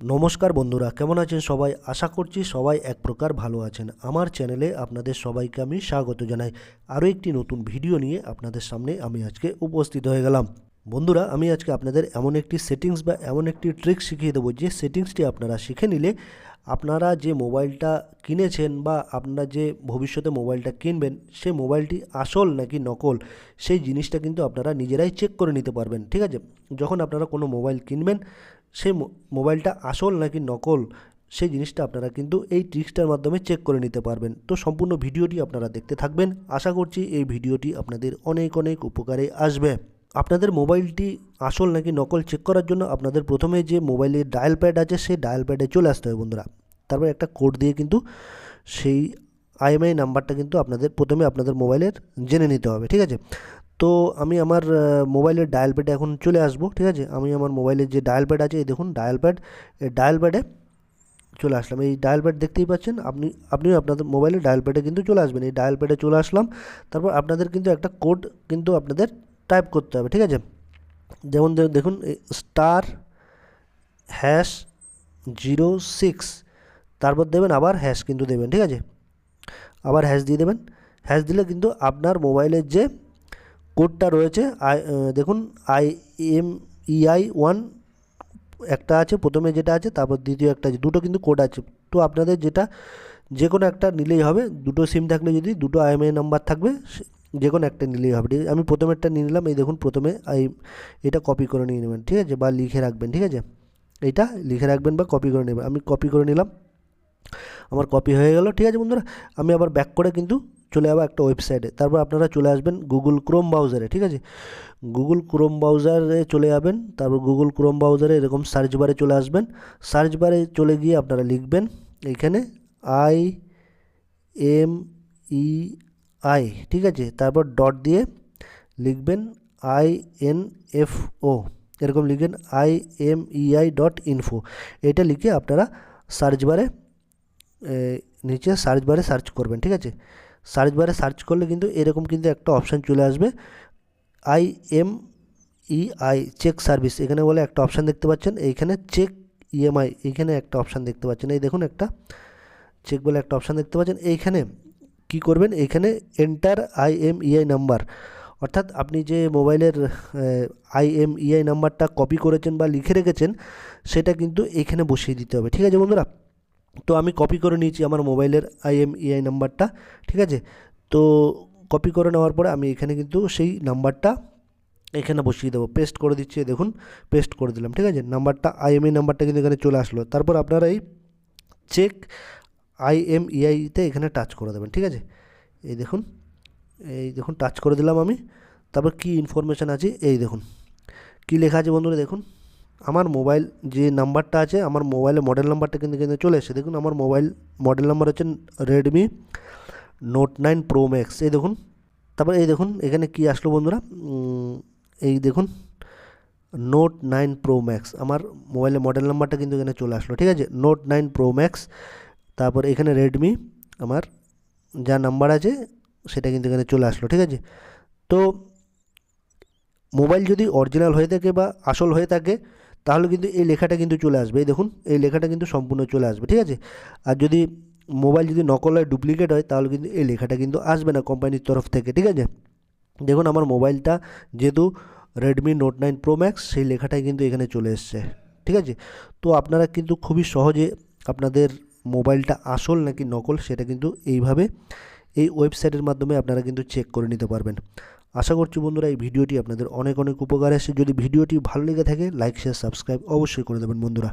নমস্কার বন্ধুরা, কেমন আছেন সবাই? আশা করছি সবাই এক প্রকার ভালো আছেন। আমার চ্যানেলে আপনাদের সবাইকে আমি স্বাগত জানাই। আরও একটি নতুন ভিডিও নিয়ে আপনাদের সামনে আমি আজকে উপস্থিত হয়ে গেলাম। বন্ধুরা, আমি আজকে আপনাদের এমন একটি সেটিংস বা এমন একটি ট্রিক শিখিয়ে দেবো, যে সেটিংসটি আপনারা শিখে নিলে আপনারা যে মোবাইলটা কিনেছেন বা আপনারা যে ভবিষ্যতে মোবাইলটা কিনবেন, সেই মোবাইলটি আসল নাকি নকল সেই জিনিসটা কিন্তু আপনারা নিজেরাই চেক করে নিতে পারবেন। ঠিক আছে? যখন আপনারা কোনো মোবাইল কিনবেন, সেই মোবাইলটা আসল নাকি নকল সেই জিনিসটা আপনারা কিন্তু এই ট্রিক্সটার মাধ্যমে চেক করে নিতে পারবেন। তো সম্পূর্ণ ভিডিওটি আপনারা দেখতে থাকবেন। আশা করছি এই ভিডিওটি আপনাদের অনেক অনেক উপকারে আসবে। আপনাদের মোবাইলটি আসল নাকি নকল চেক করার জন্য আপনাদের প্রথমে যে মোবাইলের ডায়াল প্যাড আছে সেই ডায়াল প্যাডে চলে আসতে হবে বন্ধুরা। তারপর একটা কোড দিয়ে কিন্তু সেই আইএমআই নাম্বারটা কিন্তু প্রথমে আপনাদের মোবাইলের জেনে নিতে হবে। ঠিক আছে? তো আমি আমার মোবাইলের ডায়াল প্যাডে এখন চলে আসবো। ঠিক আছে? আমি আমার মোবাইলের যে ডায়াল প্যাড আছে, এই দেখুন ডায়াল প্যাড, এই ডায়াল প্যাডে চলে আসলাম। এই ডায়াল প্যাড দেখতেই পাচ্ছেন, আপনিও আপনাদের মোবাইলের ডায়াল প্যাডে কিন্তু চলে আসবেন। এই ডায়াল প্যাডে চলে আসলাম। তারপর আপনাদের কিন্তু একটা কোড কিন্তু আপনাদের টাইপ করতে হবে। ঠিক আছে? যেমন দেখুন *#06, তারপর দেবেন আবার হ্যাশ কিন্তু দেবেন। ঠিক আছে? আবার হ্যাশ দিয়ে দেবেন। হ্যাশ দিলে কিন্তু আপনার মোবাইলের যে কোডটা রয়েছে, দেখুন IMEI1 একটা আছে প্রথমে যেটা আছে, তারপর দ্বিতীয় একটা আছে, দুটো কিন্তু কোড আছে। তো আপনাদের যে কোনো একটা নিলেই হবে। দুটো সিম থাকলে যদি দুটো IMEI নাম্বার থাকবে, যে কোনো একটা নিলেই হবে। ঠিক আছে? আমি প্রথমেরটা নিয়ে নিলাম। এই দেখুন প্রথমে এটা কপি করে নিয়ে নেবেন। ঠিক আছে? বা লিখে রাখবেন। ঠিক আছে? এইটা লিখে রাখবেন বা কপি করে নেবেন। আমি কপি করে নিলাম, আমার কপি হয়ে গেল। ঠিক আছে বন্ধুরা, আমি আবার ব্যাক করে কিন্তু চলে যাবো একটা ওয়েবসাইটে। তারপর আপনারা চলে আসবেন গুগল ক্রোম ব্রাউজারে। ঠিক আছে? গুগল ক্রোম ব্রাউজারে চলে যাবেন। তারপর গুগল ক্রোম ব্রাউজারে এরকম সার্চ বারে চলে আসবেন। সার্চ বারে চলে গিয়ে আপনারা লিখবেন এইখানে IMEI। ঠিক আছে? তারপর ডট দিয়ে লিখবেন INFO, এরকম লিখবেন IMEI.info। এটা লিখে আপনারা সার্চ বারে নিচে সার্চ বারে সার্চ করবেন। ঠিক আছে? সার্চ বারে সার্চ করলে কিন্তু এরকম কিন্তু একটা অপশান চলে আসবে, IMEI চেক সার্ভিস, এখানে বলে একটা অপশান দেখতে পাচ্ছেন। এইখানে চেক EMI, এইখানে একটা অপশান দেখতে পাচ্ছেন। এই দেখুন একটা চেক বলে একটা অপশান দেখতে পাচ্ছেন। এইখানে কি করবেন, এইখানে এন্টার IMEI নাম্বার, অর্থাৎ আপনি যে মোবাইলের IMEI নাম্বারটা কপি করেছেন বা লিখে রেখেছেন, সেটা কিন্তু এইখানে বসিয়ে দিতে হবে। ঠিক আছে বন্ধুরা? তো আমি কপি করে নিয়েছি আমার মোবাইলের IMEI নাম্বারটা। ঠিক আছে? তো কপি করে নেওয়ার পরে আমি এখানে কিন্তু সেই নাম্বারটা এখানে বসিয়ে দেবো। পেস্ট করে দিচ্ছি, দেখুন পেস্ট করে দিলাম। ঠিক আছে? IMEI নাম্বারটা কিন্তু এখানে চলে আসলো। তারপর আপনারা এই চেক IMEI-তে এখানে টাচ করে দেবেন। ঠিক আছে? এই দেখুন টাচ করে দিলাম আমি। তারপর কি ইনফরমেশান আছে এই দেখুন কি লেখা আছে বন্ধুরা। দেখুন আমার মোবাইল যে নাম্বারটা আছে, আমার মোবাইলের মডেল নাম্বারটা কিন্তু এখানে চলে এসেছে। দেখুন আমার মোবাইল মডেল নাম্বার হচ্ছে Redmi Note 9 Pro Max। এই দেখুন, তারপর এই দেখুন এখানে কি আসলো বন্ধুরা, এই দেখুন Note 9 Pro Max, আমার মোবাইলের মডেল নাম্বারটা কিন্তু এখানে চলে আসলো। ঠিক আছে? Note 9 Pro Max, তারপর এখানে রেডমি আমার যা নাম্বার আছে সেটা কিন্তু এখানে চলে আসলো। ঠিক আছে? তো মোবাইল যদি অরিজিনাল হয়ে থাকে বা আসল হয়ে থাকে, তাহলে কিন্তু এই লেখাটা কিন্তু চলে আসবে। এই দেখুন এই লেখাটা কিন্তু সম্পূর্ণ চলে আসবে। ঠিক আছে? আর যদি মোবাইল যদি নকল হয়, ডুপ্লিকেট হয়, তাহলে কিন্তু এই লেখাটা কিন্তু আসবে না কোম্পানির তরফ থেকে। ঠিক আছে? দেখুন আমার মোবাইলটা যেহেতু Redmi Note 9 Pro Max, সেই লেখাটাই কিন্তু এখানে চলে এসছে। ঠিক আছে? তো আপনারা কিন্তু খুবই সহজে আপনাদের মোবাইলটা আসল নাকি নকল সেটা কিন্তু এইভাবে এই ওয়েবসাইটের মাধ্যমে আপনারা কিন্তু চেক করে নিতে পারবেন। আশা করছি বন্ধুরা এই ভিডিওটি আপনাদের অনেক অনেক উপকার আসে। যদি ভিডিওটি ভালো লেগে থাকে, লাইক শেয়ার সাবস্ক্রাইব অবশ্যই করে দেবেন বন্ধুরা।